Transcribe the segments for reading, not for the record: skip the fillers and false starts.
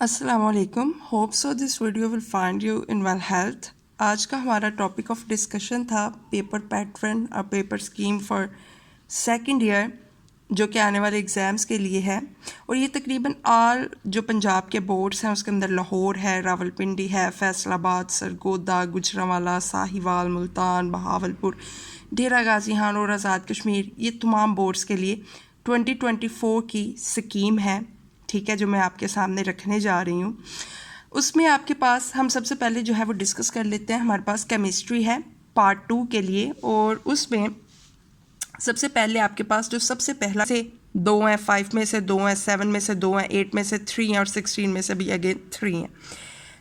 अस्सलामुअलैकुम। Hope so this video will find you in well health. आज का हमारा टॉपिक ऑफ डिस्कशन था पेपर पैटर्न और paper scheme for second year, जो कि आने वाले एग्ज़ाम्स के लिए है। और ये तकरीबन ऑल जो पंजाब के बोर्ड्स हैं उसके अंदर लाहौर है, रावलपिंडी है, फैसलाबाद, सरगोदा, गुजरांवाला, साहिवाल, मुल्तान, बहावलपुर, डेरा गाजी खान और आज़ाद कश्मीर, ये तमाम बोर्ड्स के लिए 2024 की स्कीम है, ठीक है, जो मैं आपके सामने रखने जा रही हूँ। उसमें आपके पास हम सबसे पहले जो है वो डिस्कस कर लेते हैं। हमारे पास केमिस्ट्री है पार्ट 2 के लिए, और उसमें सबसे पहले आपके पास जो सबसे पहला से 2 हैं, 5 में से 2 हैं, 7 में से 2 हैं, 8 में से 3 हैं और 16 में से भी अगेन 3 हैं।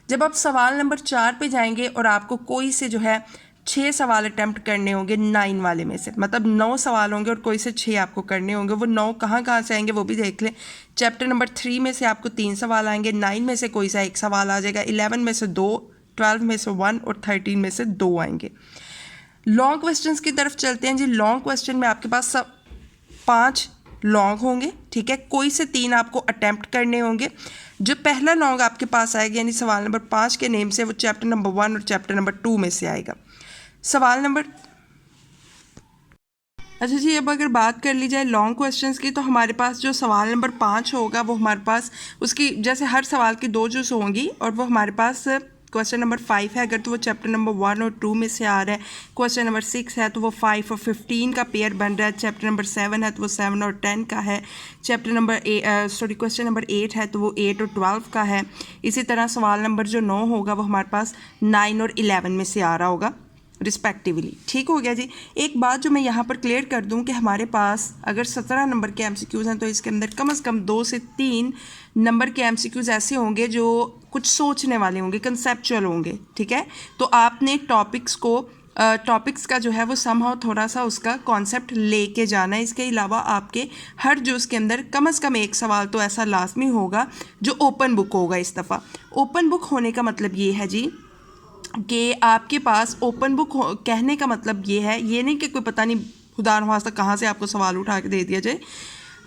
जब आप सवाल नंबर 4 पे जाएंगे और आपको कोई से जो है 6 सवाल अटैम्प्ट करने होंगे 9 वाले में से, मतलब 9 सवाल होंगे और कोई से 6 आपको करने होंगे। वो 9 कहाँ से आएंगे वो भी देख लें। चैप्टर नंबर 3 में से आपको 3 सवाल आएंगे, 9 में से कोई सा 1 सवाल आ जाएगा, 11 में से 2, 12 में से 1 और 13 में से 2 आएंगे। लॉन्ग क्वेश्चंस की तरफ चलते हैं जी। लॉन्ग क्वेश्चन में आपके पास 5 लॉन्ग होंगे, ठीक है, कोई से 3 आपको अटैम्प्ट करने होंगे। जो पहला लॉन्ग आपके पास आएगा यानी सवाल नंबर 5 के नेम से, वो चैप्टर नंबर 1 और चैप्टर नंबर 2 में से आएगा। सवाल नंबर अच्छा जी, अब अगर बात कर ली जाए लॉन्ग क्वेश्चंस की, तो हमारे पास जो सवाल नंबर 5 होगा वो हमारे पास उसकी जैसे हर सवाल की 2 जो होंगी, और वो हमारे पास क्वेश्चन नंबर 5 है अगर तो वो चैप्टर नंबर 1 और 2 में से आ रहा है। क्वेश्चन नंबर 6 है तो वो 5 और 15 का पेयर बन रहा है। चैप्टर नंबर 7 है तो वो 7 और 10 का है। चैप्टर नंबर क्वेश्चन नंबर 8 है तो वो 8 और 12 का है। इसी तरह सवाल नंबर जो 9 होगा वो हमारे पास 9 और 11 में से आ रहा होगा रिस्पेक्टिवली। ठीक हो गया जी। एक बात जो मैं यहाँ पर क्लियर कर दूँ कि हमारे पास अगर 17 नंबर के एमसीक्यूज़ हैं तो इसके अंदर कम से कम 2 से 3 नंबर के एमसीक्यूज़ ऐसे होंगे जो कुछ सोचने वाले होंगे, कंसेप्चुअल होंगे, ठीक है। तो आपने टॉपिक्स का जो है वो समहाउ थोड़ा सा उसका कॉन्सेप्ट लेके जाना है। इसके अलावा आपके हर जूस के अंदर कम से कम एक सवाल तो ऐसा लाजमी होगा जो ओपन बुक होगा। इस दफ़ा ओपन बुक होने का मतलब ये है जी कि आपके पास ओपन बुक कहने का मतलब ये है, ये नहीं कि कोई पता नहीं खुदा न खास्ता कहाँ से आपको सवाल उठा के दे दिया जाए।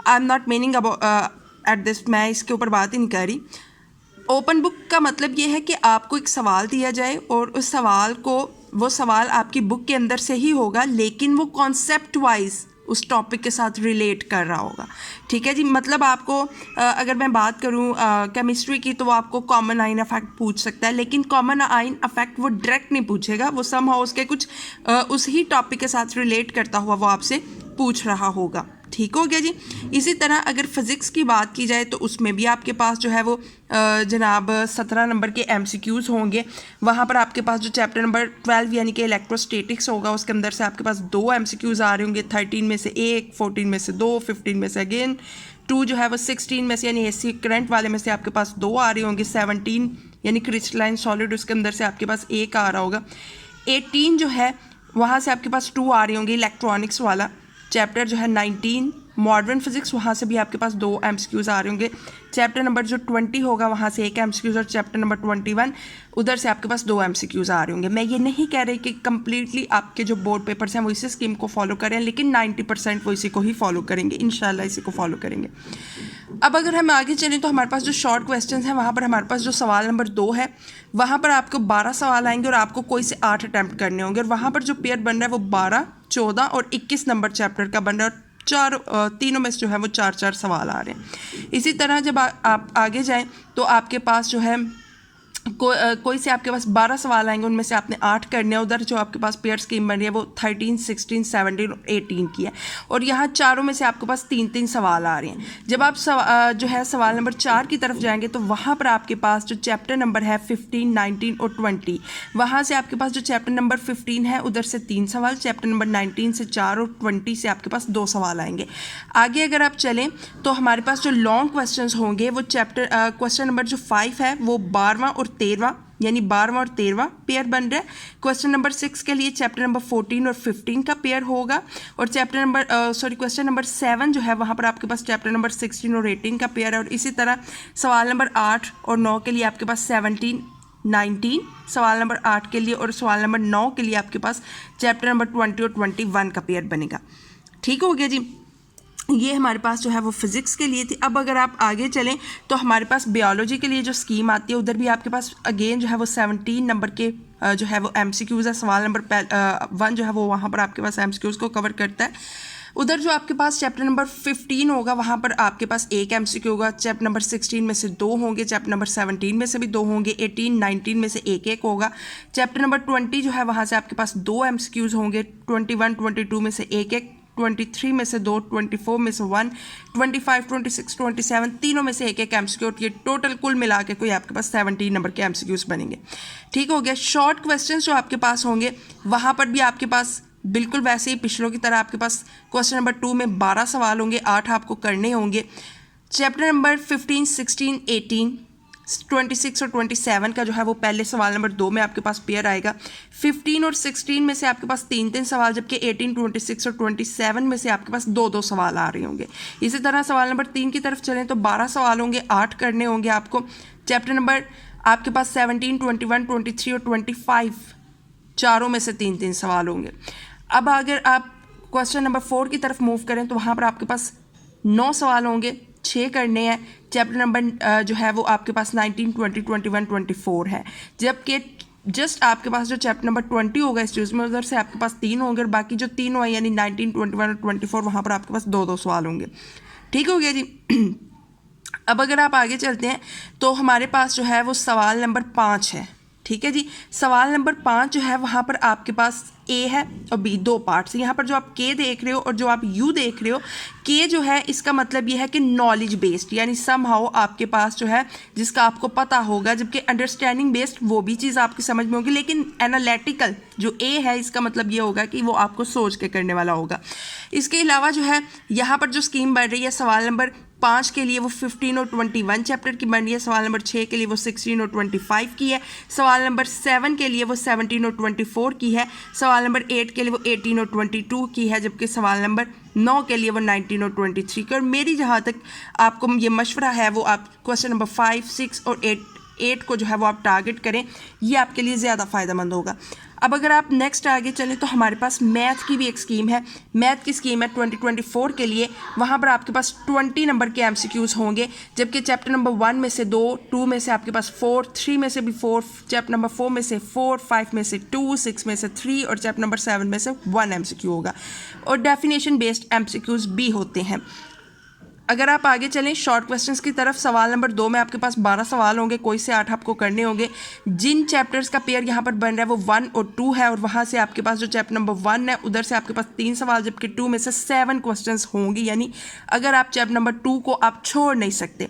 I am not meaning about at this, मैं इसके ऊपर बात ही नहीं कर रही। ओपन बुक का मतलब ये है कि आपको एक सवाल दिया जाए और उस सवाल को, वो सवाल आपकी बुक के अंदर से ही होगा, लेकिन वो कॉन्सेप्ट वाइज उस टॉपिक के साथ रिलेट कर रहा होगा, ठीक है जी। मतलब आपको अगर मैं बात करूं केमिस्ट्री की, तो वो आपको कॉमन आइन इफेक्ट पूछ सकता है, लेकिन कॉमन आइन इफेक्ट वो डायरेक्ट नहीं पूछेगा, वो समहाउ उसके कुछ उस ही टॉपिक के साथ रिलेट करता हुआ वो आपसे पूछ रहा होगा। ठीक हो गया जी। इसी तरह अगर फिज़िक्स की बात की जाए तो उसमें भी आपके पास जो है वो जनाब 17 नंबर के एमसीक्यूज़ होंगे। वहाँ पर आपके पास जो चैप्टर नंबर 12 यानी कि इलेक्ट्रोस्टैटिक्स होगा, उसके अंदर से आपके पास 2 एमसीक्यूज़ आ रहे होंगे। 13 में से 1, 14 में से 2, 15 में से अगेन 2 जो है वो 16 में से यानी एसी करंट वाले में से आपके पास 2 आ रहे होंगे। 17 यानी क्रिस्टलाइन सॉलिड, उसके अंदर से आपके पास 1 आ रहा होगा। 18 जो है वहाँ से आपके पास 2 आ रही होंगी। इलेक्ट्रॉनिक्स वाला चैप्टर जो है 19 मॉडर्न फिजिक्स, वहाँ से भी आपके पास 2 एमसीक्यूज़ आ रहे होंगे। चैप्टर नंबर जो 20 होगा वहाँ से 1 एमसीक्यूज़, और चैप्टर नंबर 21 उधर से आपके पास 2 एमसीक्यूज़ आ रहे होंगे। मैं ये नहीं कह रही कि कम्प्लीटली आपके जो बोर्ड पेपर्स हैं वो इसी स्कीम को फॉलो करें, लेकिन 90% वो इसी को ही फॉलो करेंगे, इंशाल्लाह इसी को फॉलो करेंगे। अब अगर हम आगे चलें तो हमारे पास जो शॉर्ट क्वेश्चन हैं, वहाँ पर हमारे पास जो सवाल नंबर 2 है, वहाँ पर आपको 12 सवाल आएंगे और आपको कोई से 8 अटैम्प्ट करने होंगे, और वहाँ पर जो पेयर बन रहा है वो 12, 14 और 21 नंबर चैप्टर का बन रहा है, और तीनों में से जो है वो 4-4 सवाल आ रहे हैं। इसी तरह जब आप आगे जाएं तो आपके पास जो है कोई से आपके पास 12 सवाल आएंगे, उनमें से आपने 8 करने हैं। उधर जो आपके पास पेयर स्कीम बन रही है वो 13, 16, 17 और 18 की है, और यहाँ चारों में से आपके पास 3-3 सवाल आ रहे हैं। जब आप जो है सवाल नंबर 4 की तरफ जाएंगे तो वहाँ पर आपके पास जो चैप्टर नंबर है 15, 19 और 20, वहाँ से आपके पास जो चैप्टर नंबर 15 है उधर से 3 सवाल, चैप्टर नंबर 19 से 4 और 20 से आपके पास 2 सवाल आएंगे। आगे अगर आप चलें तो हमारे पास जो लॉन्ग क्वेश्चन होंगे वो क्वेश्चन नंबर जो 5 है वो 12वां और 13वां यानी 12वां और 13वां पेयर बन रहा है। क्वेश्चन नंबर 6 के लिए चैप्टर नंबर 14 और 15 का पेयर होगा, और क्वेश्चन नंबर 7 जो है वहाँ पर आपके पास चैप्टर नंबर 16 और 18 का पेयर है। और इसी तरह सवाल नंबर 8 और 9 के लिए आपके पास 17, 19 सवाल नंबर 8 के लिए, और सवाल नंबर 9 के लिए आपके पास चैप्टर नंबर 20 और 21 का पेयर बनेगा। ठीक हो गया जी। ये हमारे पास जो है वो फिज़िक्स के लिए थी। अब अगर आप आगे चलें तो हमारे पास बायोलॉजी के लिए जो स्कीम आती है उधर भी आपके पास अगेन जो है वो 17 नंबर के जो है वो MCQs है। सवाल नंबर 1 जो है वो वहाँ पर आपके पास MCQs को कवर करता है। उधर जो आपके पास चैप्टर नंबर 15 होगा वहाँ पर आपके पास एक MCQ होगा। चैप्टर नंबर 16 में से 2 होंगे, चैप्टर नंबर 17 में से भी 2 होंगे, 18 19 में से एक होगा। चैप्टर नंबर 20 जो है वहाँ से आपके पास 2 MCQs होंगे, 21 22 में से एक, 23 में से 2, 24 में से 1, 25 26 27 तीनों में से एक MCQ। ये टोटल कुल मिला के कोई आपके पास 17 नंबर के MCQs बनेंगे। ठीक हो गया। शॉर्ट क्वेश्चंस जो आपके पास होंगे वहाँ पर भी आपके पास बिल्कुल वैसे ही पिछलों की तरह आपके पास क्वेश्चन नंबर 2 में 12 सवाल होंगे, 8 आपको करने होंगे। चैप्टर नंबर 15 16 18 26 और 27 का जो है वो पहले सवाल नंबर 2 में आपके पास पेयर आएगा। 15 और 16 में से आपके पास 3 सवाल, जबकि 18 26 और 27 में से आपके पास 2 सवाल आ रहे होंगे। इसी तरह सवाल नंबर 3 की तरफ चलें तो 12 सवाल होंगे, 8 करने होंगे आपको। चैप्टर नंबर आपके पास 17 21 23 और 25 चारों में से 3 सवाल होंगे। अब अगर आप क्वेश्चन नंबर 4 की तरफ मूव करें तो वहाँ पर आपके पास 9 सवाल होंगे, 6 करने हैं। चैप्टर नंबर जो है वो आपके पास 19 20 21 24 है, जबकि जस्ट आपके पास जो चैप्टर नंबर 20 होगा इस चीज़ में उधर से आपके पास 3 होंगे और बाकी जो 3 हुआ यानी 19 21 और 24 वहाँ पर आपके पास 2 सवाल होंगे। ठीक हो गया जी। अब अगर आप आगे चलते हैं तो हमारे पास जो है वो सवाल नंबर 5 है। ठीक है जी। सवाल नंबर 5 जो है वहाँ पर आपके पास ए है और बी, 2 पार्ट्स। यहाँ पर जो आप के देख रहे हो और जो आप यू देख रहे हो, के जो है इसका मतलब ये है कि नॉलेज बेस्ड, यानी समहाउ आपके पास जो है जिसका आपको पता होगा, जबकि अंडरस्टैंडिंग बेस्ड वो भी चीज़ आपकी समझ में होगी। लेकिन एनालिटिकल जो ए है इसका मतलब ये होगा कि वो आपको सोच के करने वाला होगा। इसके अलावा जो है यहाँ पर जो स्कीम बढ़ रही है सवाल नंबर 5 के लिए वो 15 और 21 चैप्टर की बन रही है। सवाल नंबर 6 के लिए वो 16 और 25 की है। सवाल नंबर 7 के लिए वो 17 और 24 की है। सवाल नंबर 8 के लिए वो 18 और 22 की है, जबकि सवाल नंबर 9 के लिए वो 19 और 23 की। और मेरी जहाँ तक आपको ये मशवरा है वो आप क्वेश्चन नंबर 5 6 और 8 को जो है वो आप टारगेट करें, ये आपके लिए ज़्यादा फ़ायदेमंद होगा। अब अगर आप नेक्स्ट आगे चलें तो हमारे पास मैथ की भी एक स्कीम है। मैथ की स्कीम है 2024 के लिए, वहाँ पर आपके पास 20 नंबर के MCQs होंगे, जबकि चैप्टर नंबर 1 में से 2, 2 में से आपके पास 4, 3 में से भी 4, चैप्टर नंबर 4 में से 4, 5 में से 2, 6 में से 3 और चैप्टर नंबर 7 में से 1 MCQ होगा। और डेफिनेशन बेस्ड MCQs भी होते हैं। अगर आप आगे चलें शॉर्ट क्वेश्चंस की तरफ, सवाल नंबर 2 में आपके पास 12 सवाल होंगे, कोई से 8 आपको करने होंगे। जिन चैप्टर्स का पेयर यहाँ पर बन रहा है वो 1 और 2 है, और वहाँ से आपके पास जो चैप्टर नंबर 1 है उधर से आपके पास 3 सवाल, जबकि 2 में से 7 क्वेश्चंस होंगे, यानी अगर आप चैप्टर नंबर 2 को आप छोड़ नहीं सकते।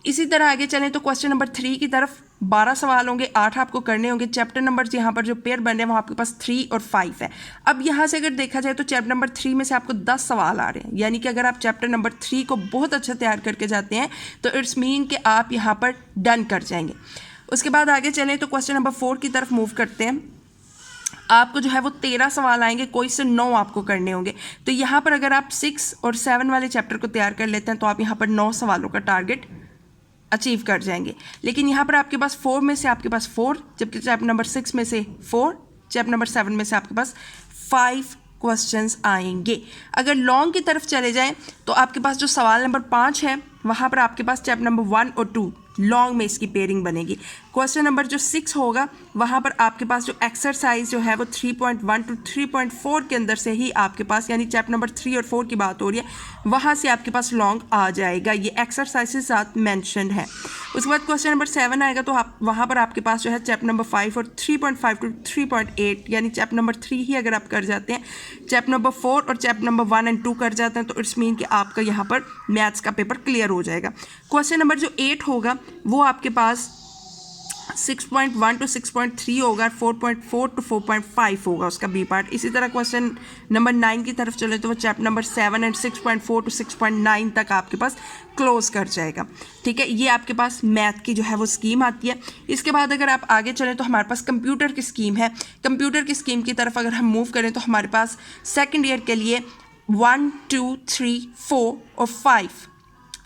इसी तरह आगे चलें तो क्वेश्चन नंबर 3 की तरफ 12 सवाल होंगे, 8 आपको करने होंगे। चैप्टर नंबर यहाँ पर जो पेयर बन रहे हैं वो आपके पास 3 और 5 है। अब यहाँ से अगर देखा जाए तो चैप्टर नंबर 3 में से आपको 10 सवाल आ रहे हैं, यानी कि अगर आप चैप्टर नंबर 3 को बहुत अच्छा तैयार करके जाते हैं तो इट्स मीन कि आप यहाँ पर डन कर जाएंगे। उसके बाद आगे चलें तो क्वेश्चन नंबर 4 की तरफ मूव करते हैं। आपको जो है वो 13 सवाल आएंगे, कोई से 9 आपको करने होंगे। तो यहाँ पर अगर आप 6 और 7 वाले चैप्टर को तैयार कर लेते हैं तो आप यहाँ पर 9 सवालों का टारगेट अचीव कर जाएंगे। लेकिन यहाँ पर आपके पास 4 में से आपके पास 4, जबकि चैप्टर नंबर 6 में से 4, चैप्टर नंबर 7 में से आपके पास 5 क्वेश्चंस आएंगे। अगर लॉन्ग की तरफ चले जाएं तो आपके पास जो सवाल नंबर 5 है वहाँ पर आपके पास चैप्टर नंबर 1 और 2 लॉन्ग में इसकी पेयरिंग बनेगी। क्वेश्चन नंबर जो 6 होगा वहाँ पर आपके पास जो एक्सरसाइज जो है वो 3.1 टू 3.4 के अंदर से ही आपके पास, यानी चैप्टर नंबर 3 और 4 की बात हो रही है, वहाँ से आपके पास लॉन्ग आ जाएगा। ये एक्सरसाइज के साथ मैंशन है। उसके बाद क्वेश्चन नंबर 7 आएगा तो आप वहाँ पर आपके पास जो है चैप्टर नंबर 5 और 3.5 टू 3.8, यानी चैप्टर नंबर 3 ही अगर आप कर जाते हैं, चैप्टर नंबर 4 और चैप्टर नंबर 1 और 2 कर जाते हैं तो इट्स मीन कि आपका यहाँ पर मैथ्स का पेपर क्लियर हो जाएगा। क्वेश्चन नंबर जो 8 होगा वो आपके पास 6.1 टू 6.3 होगा, 4.4 टू 4.5 होगा उसका बी पार्ट। इसी तरह क्वेश्चन नंबर 9 की तरफ चले तो वो चैप्टर नंबर 7 एंड 6.4 टू 6.9 तक आपके पास क्लोज कर जाएगा। ठीक है, ये आपके पास मैथ की जो है वो स्कीम आती है। इसके बाद अगर आप आगे चलें तो हमारे पास कंप्यूटर की स्कीम है। कंप्यूटर की स्कीम की तरफ अगर हम मूव करें तो हमारे पास सेकेंड ईयर के लिए 1 2 3 4 और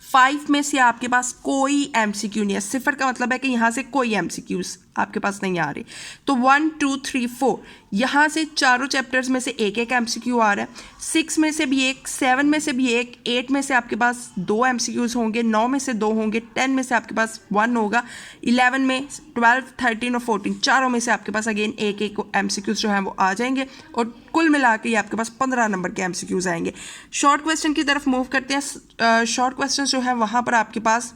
5 में से आपके पास कोई MCQ नहीं है। 0 का मतलब है कि यहाँ से कोई MCQs आपके पास नहीं आ रही। तो 1 2 3 4 यहाँ से चारों चैप्टर्स में से एक एक MCQ आ रहा है। 6 में से भी एक, 7 में से भी एक, 8 में से आपके पास 2 MCQs होंगे, 9 में से 2 होंगे, 10 में से आपके पास 1 होगा, 11 में, 12, 13 और 14 चारों में से आपके पास अगेन एक एक MCQs जो हैं वो आ जाएंगे और कुल मिला के ये आपके पास 15 नंबर के MCQs आएंगे। शॉर्ट क्वेश्चन की तरफ मूव करते हैं। शॉर्ट क्वेश्चन जो है वहाँ पर आपके पास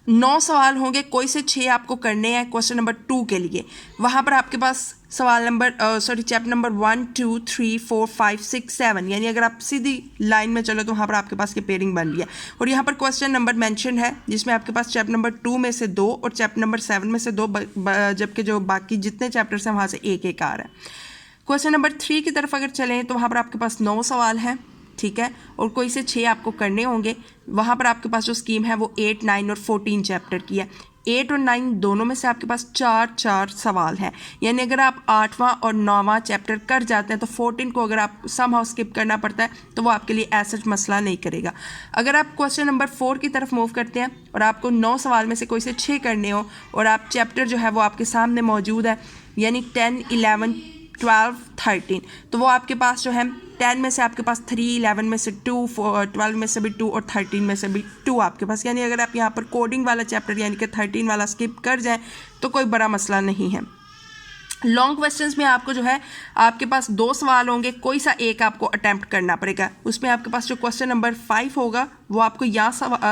9 सवाल होंगे, कोई से 6 आपको करने हैं क्वेश्चन नंबर 2 के लिए। वहाँ पर आपके पास सवाल नंबर चैप्टर नंबर 1 2 3 4 5 6 7 यानी अगर आप सीधी लाइन में चलो तो वहाँ पर आपके पास की पेयरिंग बन रही है। और यहाँ पर क्वेश्चन नंबर मेंशन है जिसमें आपके पास चैप्टर नंबर 2 में से 2 और चैप्टर नंबर 7 में से 2, जबकि जो बाकी जितने चैप्टर्स हैं वहाँ से एक एक आ रहा है। क्वेश्चन नंबर 3 की तरफ अगर चलें तो वहाँ पर आपके पास 9 सवाल हैं, ठीक है, और कोई से 6 आपको करने होंगे। वहाँ पर आपके पास जो स्कीम है वो 8, 9 और 14 चैप्टर की है। 8 और 9 दोनों में से आपके पास 4 सवाल हैं, यानी अगर आप 8वां और 9वां चैप्टर कर जाते हैं तो 14 को अगर आप समहाउ स्किप करना पड़ता है तो वो आपके लिए ऐसा मसला नहीं करेगा। अगर आप क्वेश्चन नंबर 4 की तरफ मूव करते हैं और आपको 9 सवाल में से कोई से 6 करने हो और आप चैप्टर जो है वो आपके सामने मौजूद है, यानी 10, 11, 12, 13, तो वो आपके पास जो है 10 में से आपके पास 3, 11 में से 2, 12 में से भी 2 और 13 में से भी 2 आपके पास, यानी अगर आप यहाँ पर कोडिंग वाला चैप्टर यानी कि 13 वाला स्किप कर जाएं तो कोई बड़ा मसला नहीं है। लॉन्ग क्वेश्चंस में आपको जो है आपके पास 2 सवाल होंगे, कोई सा एक आपको अटैम्प्ट करना पड़ेगा। उसमें आपके पास जो क्वेश्चन नंबर 5 होगा वो आपको या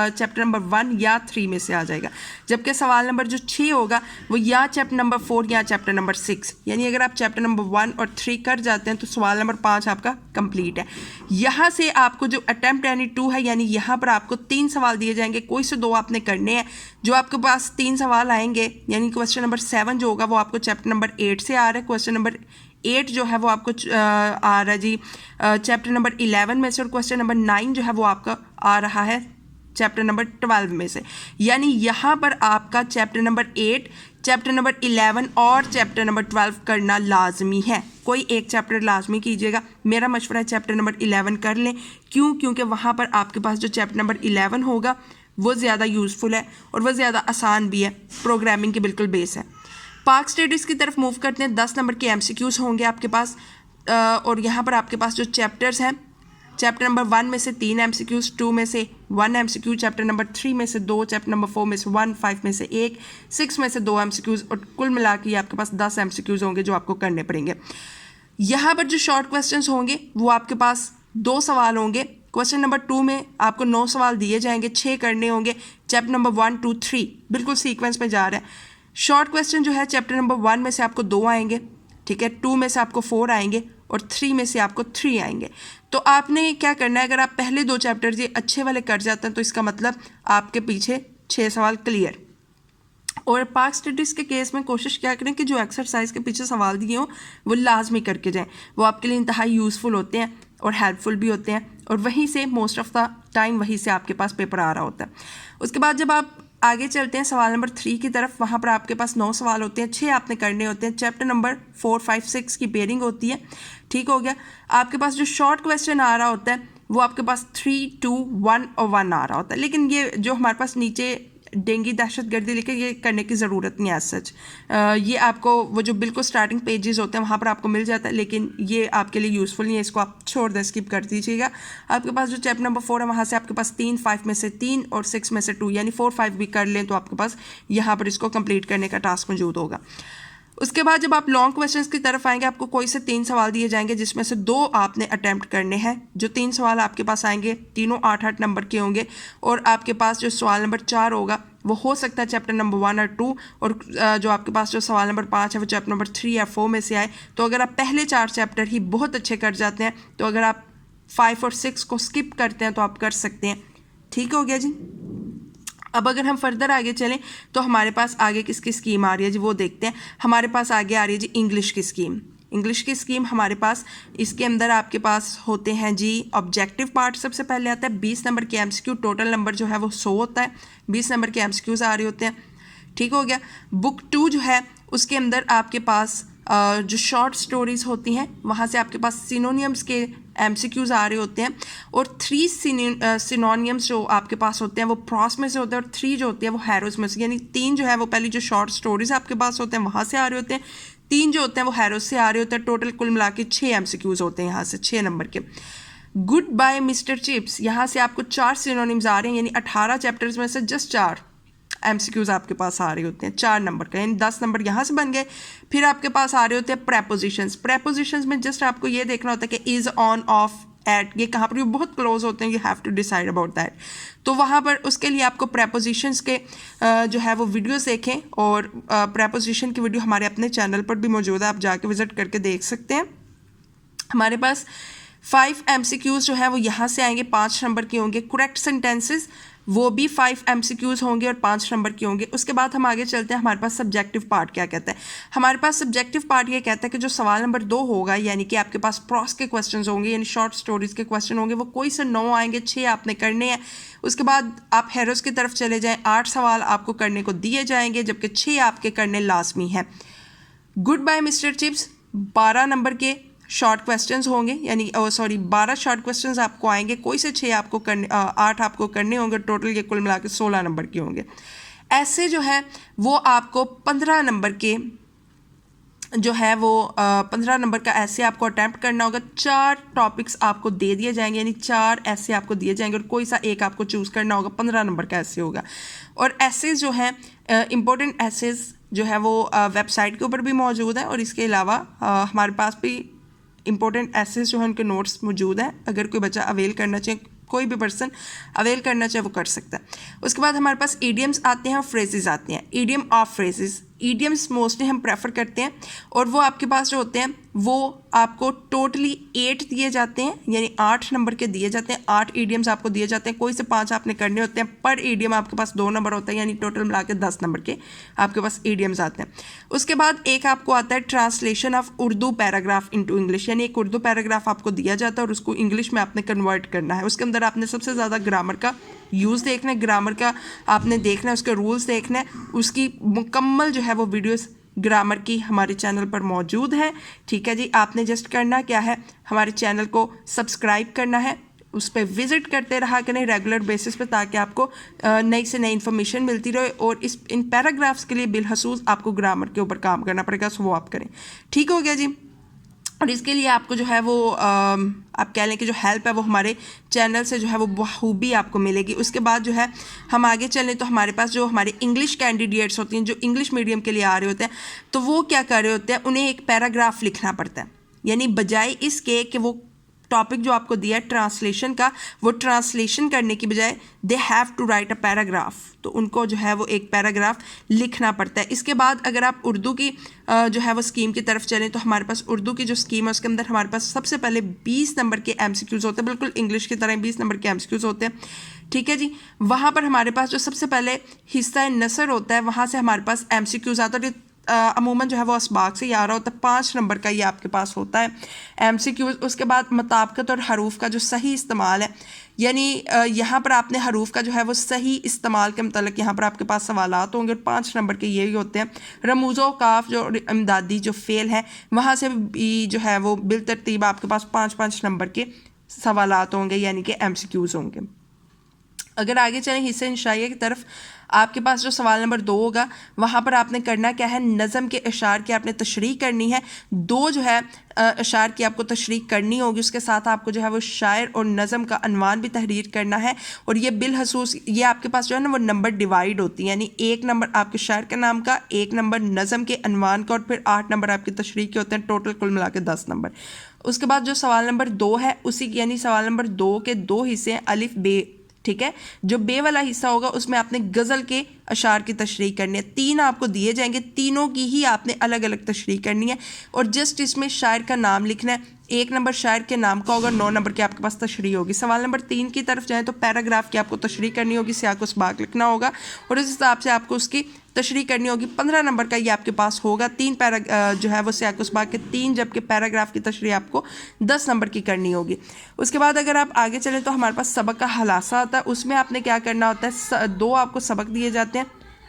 चैप्टर नंबर 1 या 3 में से आ जाएगा, जबकि सवाल नंबर जो 6 होगा वो या चैप्टर नंबर 4 या चैप्टर नंबर 6, यानी अगर आप चैप्टर नंबर 1 और 3 कर जाते हैं तो सवाल नंबर 5 आपका कंप्लीट है। यहाँ से आपको जो अटैम्प्ट यानी 2 है, यानी यहाँ पर आपको 3 सवाल दिए जाएंगे, कोई से 2 आपने करने हैं। जो आपके पास 3 सवाल आएंगे यानी क्वेश्चन नंबर 7 जो होगा वो आपको चैप्टर नंबर 8 से आ रहा है, क्वेश्चन नंबर 8 जो है वो आपको आ रहा है जी चैप्टर नंबर 11 में से, और क्वेश्चन नंबर 9 जो है वो आपका आ रहा है चैप्टर नंबर 12 में से। यानी यहाँ पर आपका चैप्टर नंबर 8, चैप्टर नंबर 11 और चैप्टर नंबर 12 करना लाजमी है। कोई एक चैप्टर लाजमी कीजिएगा। मेरा मशवरा है चैप्टर नंबर 11 कर लें। क्यों? क्योंकि वहाँ पर आपके पास जो चैप्टर नंबर 11 होगा वो ज़्यादा यूज़फुल है और वो ज़्यादा आसान भी है, प्रोग्रामिंग की बिल्कुल बेस है। पार्क स्टडीज़ की तरफ मूव करते हैं। 10 नंबर के MCQs होंगे आपके पास, और यहाँ पर आपके पास जो चैप्टर्स हैं, चैप्टर नंबर 1 में से 3 MCQs, 2 में से 1 MCQ, चैप्टर नंबर 3 में से 2, चैप्टर नंबर 4 में से 1, 5 में से 1, 6 में से 2 MCQs, और कुल मिला के आपके पास 10 MCQs होंगे जो आपको करने पड़ेंगे। यहाँ पर जो शॉर्ट क्वेश्चंस होंगे वो आपके पास 2 सवाल होंगे। क्वेश्चन नंबर 2 में आपको 9 सवाल दिए जाएंगे, 6 करने होंगे। चैप्टर नंबर 1, 2, 3 बिल्कुल सीक्वेंस में जा रहा है। शॉर्ट क्वेश्चन जो है चैप्टर नंबर 1 में से आपको 2 आएंगे, ठीक है, 2 में से आपको 4 आएंगे और 3 में से आपको 3 आएंगे। तो आपने क्या करना है, अगर आप पहले 2 चैप्टर ये अच्छे वाले कर जाते हैं तो इसका मतलब आपके पीछे 6 सवाल क्लियर। और पार्क स्टडीज़ के केस में कोशिश क्या करें कि जो एक्सरसाइज के पीछे सवाल दिए हों वो लाजमी करके जाएं, वो आपके लिए इंतहाई यूज़फुल होते हैं और हेल्पफुल भी होते हैं, और वहीं से मोस्ट ऑफ द टाइम वहीं से आपके पास पेपर आ रहा होता है। उसके बाद जब आप आगे चलते हैं सवाल नंबर 3 की तरफ, वहाँ पर आपके पास 9 सवाल होते हैं, 6 आपने करने होते हैं। चैप्टर नंबर 4, 5, 6 की पेयरिंग होती है, ठीक हो गया। आपके पास जो शॉर्ट क्वेश्चन आ रहा होता है वो आपके पास 3, 2, 1 और 1 आ रहा होता है, लेकिन ये जो हमारे पास नीचे डेंगी दहशतगर्दी लिखे ये करने की ज़रूरत नहीं है एज सच। ये आपको वो जो बिल्कुल स्टार्टिंग पेजेस होते हैं वहाँ पर आपको मिल जाता है, लेकिन ये आपके लिए यूज़फुल नहीं है, इसको आप छोड़ दें, स्किप कर दीजिएगा। आपके पास जो चैप्टर नंबर 4 है वहाँ से आपके पास 3, 5 में से 3 और 6 में से 2, यानी 4, 5 भी कर लें तो आपके पास यहाँ पर इसको कंप्लीट करने का टास्क मौजूद होगा। उसके बाद जब आप लॉन्ग क्वेश्चंस की तरफ आएंगे आपको कोई से 3 सवाल दिए जाएंगे जिसमें से 2 आपने अटैम्प्ट करने हैं। जो 3 सवाल आपके पास आएंगे तीनों 8-8 नंबर के होंगे, और आपके पास जो सवाल नंबर 4 होगा वो हो सकता है चैप्टर नंबर 1 और 2, और जो आपके पास जो सवाल नंबर 5 है वो चैप्टर नंबर 3 या 4 में से आए। तो अगर आप पहले 4 चैप्टर ही बहुत अच्छे कर जाते हैं तो अगर आप 5 और 6 को स्किप करते हैं तो आप कर सकते हैं, ठीक हो गया जी। अब अगर हम फर्दर आगे चलें तो हमारे पास आगे किसकी स्कीम आ रही है जी वो देखते हैं। हमारे पास आगे आ रही है जी इंग्लिश की स्कीम। इंग्लिश की स्कीम हमारे पास इसके अंदर आपके पास होते हैं जी ऑब्जेक्टिव पार्ट सबसे पहले आता है, 20 नंबर के MCQ, टोटल नंबर जो है वो 100 होता है, 20 नंबर के MCQs आ रहे होते हैं, ठीक हो गया। बुक 2 जो है उसके अंदर आपके पास जो शॉर्ट स्टोरीज़ होती हैं वहाँ से आपके पास सिनोनियम्स के MCQs आ रहे होते हैं, और 3 सिनोनियम्स जो आपके पास होते हैं वो प्रॉस में से होते हैं, और 3 जो होते हैं वो हैरोज में से, यानी 3 जो है वो पहली जो शॉर्ट स्टोरीज आपके पास होते हैं वहाँ से आ रहे होते हैं, 3 जो होते हैं वो हैरोज से आ रहे होते हैं। टोटल कुल मिला के 6 MCQs होते हैं यहाँ से 6 नंबर के। गुड बाय मिस्टर चिप्स, यहाँ से आपको 4 सिनोनिम्स आ रहे हैं, यानी 18 चैप्टर्स में से जस्ट 4 MCQs आपके पास आ रहे होते हैं 4 नंबर का, यानी 10 नंबर यहाँ से बन गए। फिर आपके पास आ रहे होते हैं प्रेपोजिशंस। प्रेपोजिशंस में जस्ट आपको ये देखना होता है कि इज़, ऑन, ऑफ, एट, ये कहाँ पर, ये बहुत क्लोज होते हैं, you have to decide about that. तो वहाँ पर उसके लिए आपको प्रेपोजिशंस के जो है वो वीडियोस देखें, और प्रेपोजिशन की वीडियो हमारे अपने चैनल पर भी मौजूद है, आप जाके विजिट करके देख सकते हैं। हमारे पास 5 MCQs जो है वो यहाँ से आएंगे, 5 नंबर के होंगे। करेक्ट सेंटेंसेस वो भी 5 MCQs होंगे और 5 नंबर के होंगे। उसके बाद हम आगे चलते हैं, हमारे पास सब्जेक्टिव पार्ट क्या कहता है। हमारे पास सब्जेक्टिव पार्ट ये कहता है कि जो सवाल नंबर 2 होगा, यानी कि आपके पास प्रॉस के क्वेश्चंस होंगे, यानी शॉर्ट स्टोरीज के क्वेश्चन होंगे, वो कोई से 9 आएंगे, 6 आपने करने हैं। उसके बाद आप हैरोज की तरफ चले जाएँ, 8 सवाल आपको करने को दिए जाएंगे, जबकि 6 आपके करने लाजमी है। गुड बाय मिस्टर चिप्स 12 नंबर के शॉर्ट क्वेश्चंस होंगे, यानी 12 शॉर्ट क्वेश्चंस आपको आएंगे, कोई से 6 आपको करने 8 आपको करने होंगे, टोटल ये कुल मिला के 16 नंबर के होंगे। ऐसे जो है वो आपको 15 नंबर के जो है वो 15 नंबर का ऐसे आपको अटैम्प्ट करना होगा। 4 टॉपिक्स आपको दे दिए जाएंगे, यानी 4 ऐसे आपको दिए जाएंगे और कोई सा एक आपको चूज़ करना होगा। 15 नंबर का ऐसे होगा। और ऐसेज जो है इम्पोर्टेंट ऐसेज जो है वो वेबसाइट के ऊपर भी मौजूद है, और इसके अलावा हमारे पास भी इंपॉर्टेंट ऐसेज जो है उनके नोट्स मौजूद हैं। अगर कोई बच्चा अवेल करना चाहे, कोई भी पर्सन अवेल करना चाहे वो कर सकता है। उसके बाद हमारे पास ईडियम्स आते हैं और फ्रेजेस आते हैं। Idiom of phrases, idioms mostly हम प्रेफर करते हैं, और वो आपके पास जो होते हैं वो आपको टोटली 8 दिए जाते हैं, यानी 8 नंबर के दिए जाते हैं। 8 ईडियम्स आपको दिए जाते हैं, कोई से 5 आपने करने होते हैं। पर ईडियम आपके पास 2 नंबर होता है, यानी टोटल मिला के 10 नंबर के आपके पास ईडियम्स आते हैं। उसके बाद एक आपको आता है translation of Urdu paragraph into English, यानी एक उर्दू पैराग्राफ आपको दिया जाता है और उसको इंग्लिश में आपने कन्वर्ट करना है। उसके अंदर आपने सबसे ज़्यादा ग्रामर का यूज़ देखना है, ग्रामर का आपने देखना है, उसके रूल्स देखना है। उसकी मुकम्मल जो है वो वीडियोस ग्रामर की हमारे चैनल पर मौजूद है। ठीक है जी, आपने जस्ट करना क्या है, हमारे चैनल को सब्सक्राइब करना है, उस पर विज़िट करते रहा करें रेगुलर बेसिस पे, ताकि आपको नई से नई इन्फॉर्मेशन मिलती रहे। और इन पैराग्राफ्स के लिए बिलखसूस आपको ग्रामर के ऊपर काम करना पड़ेगा, सो वो आप करें। ठीक हो गया जी। और इसके लिए आपको जो है वो आप कह लें कि जो हेल्प है वो हमारे चैनल से जो है वो बखूबी आपको मिलेगी। उसके बाद जो है हम आगे चलें तो हमारे पास जो हमारे इंग्लिश कैंडिडेट्स होती हैं, जो इंग्लिश मीडियम के लिए आ रहे होते हैं, तो वो क्या कर रहे होते हैं, उन्हें एक पैराग्राफ लिखना पड़ता है। यानी बजाय इसके कि वो टॉपिक जो आपको दिया है ट्रांसलेशन का, वो ट्रांसलेशन करने की बजाय they have to write a paragraph, तो उनको जो है वो एक पैराग्राफ लिखना पड़ता है। इसके बाद अगर आप उर्दू की जो है वो स्कीम की तरफ चलें, तो हमारे पास उर्दू की जो स्कीम है उसके अंदर हमारे पास सबसे पहले 20 नंबर के MCQs होते हैं, बिल्कुल इंग्लिश की तरह 20 नंबर के MCQs होते हैं। ठीक है जी, वहाँ पर हमारे पास जो सबसे पहले हिस्सा नसर होता है, वहाँ से हमारे पास MCQs आता है। अमूमन जो है वो असबाक से ही आ रहा होता है, 5 नंबर का ये आपके पास होता है MCQs। उसके बाद मुताबिकत और हरूफ का जो सही इस्तेमाल है, यानी यहाँ पर आपने हरूफ का जो है वो सही इस्तेमाल के मतलब यहाँ पर आपके पास सवालात होंगे, और 5 नंबर के यही होते हैं। रमूज़ो काफ जो इमदादी जो फेल है, वहाँ से भी जो है वो बिलतरतीब आपके पास 5-5 नंबर के सवालात होंगे, यानी कि MCQs होंगे। अगर आगे चलें हिस्से इंशाइया की तरफ, आपके पास जो सवाल नंबर 2 होगा, वहाँ पर आपने करना क्या है, नज़म के अशार की आपने तशरीह करनी है। 2 जो है अशार की आपको तशरीह करनी होगी, उसके साथ आपको जो है वो शायर और नज़म का अनवान भी तहरीर करना है। और ये बिलखसूस ये आपके पास जो है ना वो नंबर डिवाइड होती है, यानी 1 नंबर आपके शायर के नाम का, 1 नंबर नज़म के अनवान का, और फिर 8 नंबर आपकी तशरीह के होते हैं। टोटल कुल मिला के 10 नंबर। उसके बाद जो सवाल नंबर 2 है, उसी यानी सवाल नंबर 2 के 2 हिस्से हैं, अलिफ बे। ठीक है, जो बे वाला हिस्सा होगा उसमें आपने गज़ल के अशार की तशरीह करनी है। 3 आपको दिए जाएंगे, तीनों की ही आपने अलग अलग तशरीह करनी है, और जस्ट इसमें शायर का नाम लिखना है। 1 नंबर शायर के नाम का होगा, 9 नंबर की आपके पास तशरीह होगी। सवाल नंबर 3 की तरफ जाएँ तो पैराग्राफ की आपको तशरीह करनी होगी, सियाक व सबाक लिखना होगा, और इस हिसाब से आपको उसकी तशरीह करनी होगी। 15 नंबर का ये आपके पास होगा। 3 जो है वो सियाक व सबाक के 3, जबकि पैराग्राफ की तशरीह आपको 10 नंबर की करनी होगी। उसके बाद अगर आप आगे चलें तो हमारे पास सबक का हलासा आता है। उसमें आपने क्या करना होता है, 2 आपको सबक दिए जाते हैं।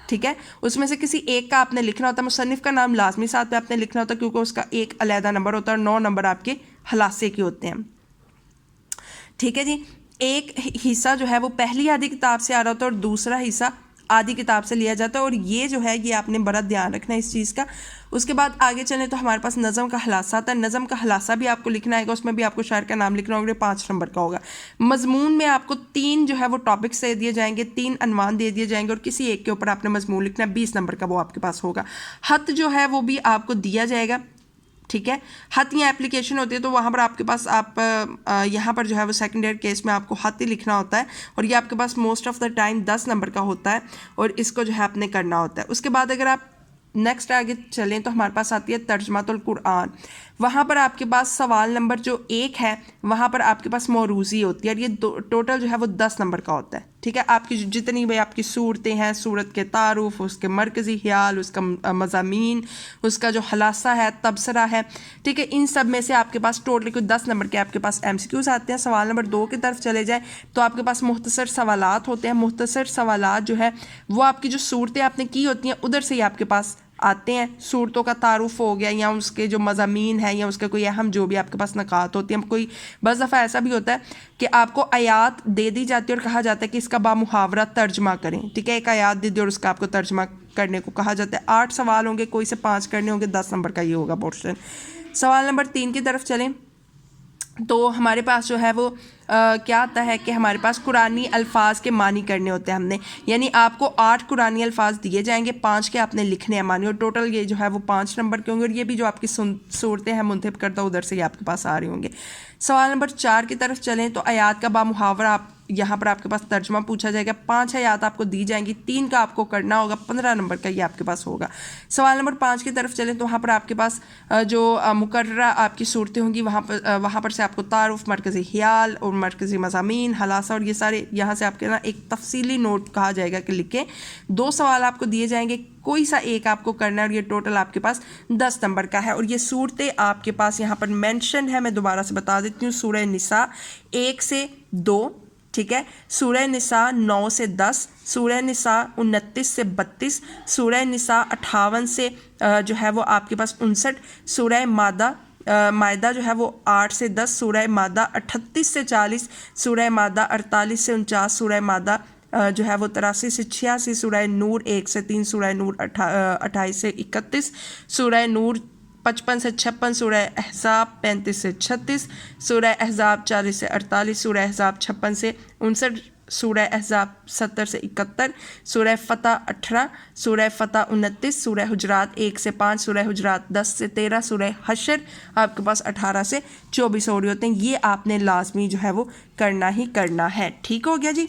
ठीक है, उसमें से किसी एक का आपने लिखना होता है। मुसन्निफ़ का नाम लाजमी साथ में आपने लिखना होता है, क्योंकि उसका एक अलहदा नंबर होता है, और 9 नंबर आपके हलासे के होते हैं। ठीक है जी। एक हिस्सा जो है वो पहली आधी किताब से आ रहा होता है और दूसरा हिस्सा आधी किताब से लिया जाता है, और ये जो है ये आपने बड़ा ध्यान रखना है इस चीज़ का। उसके बाद आगे चलें तो हमारे पास नज़म का हलासा आता है। नज़म का हलासा भी आपको लिखना आएगा, उसमें भी आपको शायर का नाम लिखना होगा, 5 नंबर का होगा। मजमून में आपको 3 जो है वो टॉपिक्स दे दिए जाएंगे, 3 अनवान दे दिए जाएंगे और किसी एक के ऊपर आपने मजमून लिखना है, 20 नंबर का वो आपके पास होगा। खत जो है वो भी आपको दिया जाएगा, ठीक है। खत या एप्लीकेशन होती है तो वहाँ पर आपके पास आप यहाँ पर जो है वो सेकंड ईयर केस में आपको खत ही लिखना होता है, और ये आपके पास most of the time 10 number का होता है, और इसको जो है आपने करना होता है। उसके बाद अगर आप नेक्स्ट आगे चलें तो हमारे पास आती है तर्जमातुल कुरान। वहाँ पर आपके पास सवाल नंबर जो 1 है वहाँ पर आपके पास मौरूज़ी होती है, और ये टोटल जो है वो 10 नंबर का होता है, ठीक है। आपकी जितनी भी आपकी सूरतें हैं, सूरत के तारुफ, उसके मरकज़ी ख्याल, उसका मज़ामीन, उसका जो हलासा है, तबसरा है, ठीक है, इन सब में से आपके पास टोटली कोई 10 नंबर के आपके पास MCQs आते हैं। सवाल नंबर 2 की तरफ चले जाए तो आपके पास मुख्तसर सवालात होते हैं। मुख्तसर सवालात जो है वो आपकी जो सूरतें आपने की होती हैं उधर से ही आपके पास आते हैं। सूरतों का तारुफ हो गया, या उसके जो मज़ामीन है, या उसके कोई अहम जो भी आपके पास नकात होती हैं। कोई बस दफ़ा ऐसा भी होता है कि आपको आयात दे दी जाती है और कहा जाता है कि इसका बामुहावरा तर्जमा करें, ठीक है। एक आयात दे दी और उसका आपको तर्जमा करने को कहा जाता है। 8 सवाल होंगे, कोई से 5 करने होंगे, 10 नंबर का ये होगा पोर्शन। सवाल नंबर 3 की तरफ चलें तो हमारे पास जो है वो क्या आता है कि हमारे पास कुरानी अल्फाज के मानी करने होते हैं हमने, यानी आपको 8 कुरानी अल्फाज दिए जाएंगे, 5 के आपने लिखने हैं मानी, और टोटल ये जो है वो 5 नंबर के होंगे, और ये भी जो आपकी सूरतें हैं मुंतखब करता उधर से ही आपके पास आ रहे होंगे। सवाल नंबर 4 की तरफ चलें तो आयात का बामुहावरा आप यहाँ पर आपके पास तर्जमा पूछा जाएगा। 5 आयात आपको दी जाएंगी, 3 का आपको करना होगा, 15 नंबर का ये आपके पास होगा। सवाल नंबर 5 की तरफ चलें तो वहाँ पर आपके पास जो मुकर्ररा आपकी सूरतें होंगी वहाँ पर से आपको तारुफ, मरकज़ी ख्याल और मरकज़ी मज़ामीन, हलासा, और ये सारे यहाँ से आपके ना एक तफसीली नोट कहा जाएगा कि लिखें। 2 सवाल आपको दिए जाएंगे, कोई सा एक आपको करना है, और ये टोटल आपके पास 10 नंबर का है। और ये सूरतें आपके पास यहाँ पर मेंशन है, मैं दोबारा से बता देती हूँ। सूरह निसा 1 से 2, ठीक है। सूरह निसा 9 से 10, सूरह निसा 29 से 32, सूरह निसा 58 से जो है वो आपके पास 59, सूरह मायदा जो है वो 8 से 10, सूरह मादा 38 से 40, सूरह मादा 48 से 49, सूरह मादा जो है वो 83 से 86, सूरह नूर 1 से 3, सूरह नूर 28 से 31, सूरह नूर 55 से 56, सूरह अहज़ाब 35 से 36, सूरह अहज़ाब 40 से 48, सूरह अहज़ाब 56 से 59, सूरह अहज़ाब 70 से 71, सूरह फ़तह 18, सूरह फ़तह 29, सूरह हुजरात 1 से 5, सूरह हुजरात 10 से 13, सूरह हशर आपके पास 18 से 24 हो रहे होते हैं। ये आपने लाजमी जो है वो करना ही करना है, ठीक हो गया जी।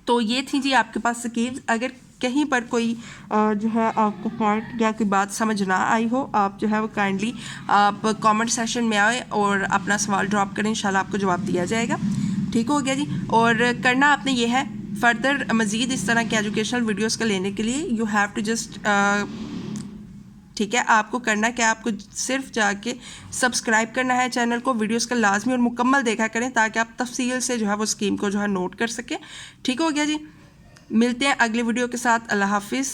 तो ये थी जी आपके पास स्कीम्स। अगर कहीं पर कोई जो है आपको पॉइंट या कोई बात समझ ना आई हो, आप जो है वो काइंडली आप कमेंट सेशन में आए और अपना सवाल ड्रॉप करें, इंशाल्लाह आपको जवाब दिया जाएगा, ठीक हो गया जी। और करना आपने ये है, फर्दर मज़ीद इस तरह के एजुकेशनल वीडियोस का लेने के लिए यू हैव टू जस्ट ठीक है, आपको करना क्या, आपको सिर्फ जाके सब्सक्राइब करना है चैनल को, वीडियोस का लाजमी और मुकम्मल देखा करें ताकि आप तफसील से जो है वो स्कीम को जो है नोट कर सकें, ठीक हो गया जी। मिलते हैं अगले वीडियो के साथ। अल्लाह हाफिज़।